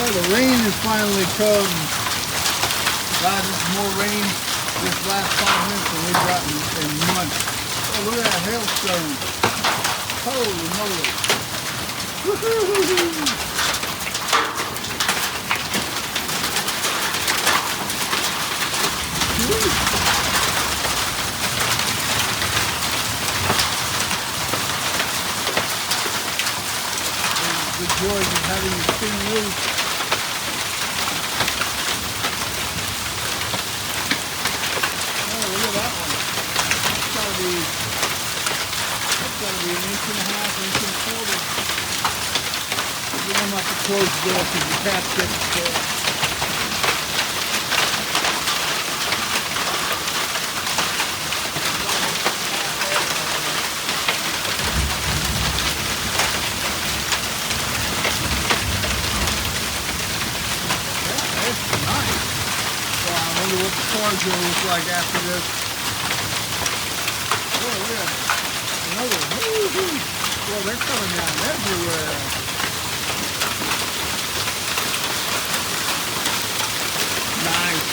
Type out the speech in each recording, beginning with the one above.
Well, the rain has finally come. God, this is more rain this last 5 minutes than we've gotten in months. Oh, look at that hailstone. Holy moly. Woohoo! The joys of having a thin roof. Oh, look at that one. That's gotta be an inch and a half, inch and a quarter. I'm not to close the door because the cat's getting scared. What the car's gonna look like after this. Oh, look at that. Another. Woo-hoo. Well, they're coming down everywhere. Nice.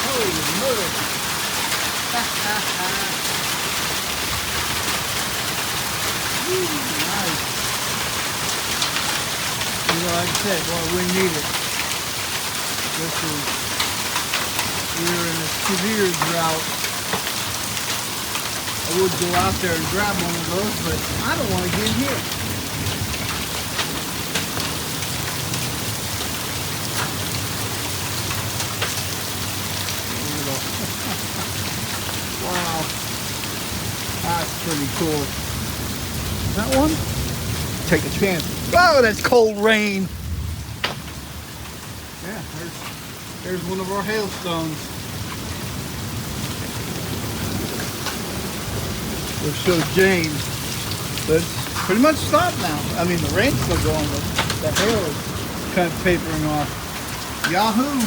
Holy moly. Nice. You know, like I said, well, we need it. We're in a severe drought. I would go out there and grab one of those, but I don't want to get hit. Wow. That's pretty cool. That one? Take a chance. Oh, that's cold rain. Yeah, there's one of our hailstones. We'll show James. But it's pretty much stopped now. I mean, the rain's still going, but the hail is kind of tapering off. Yahoo!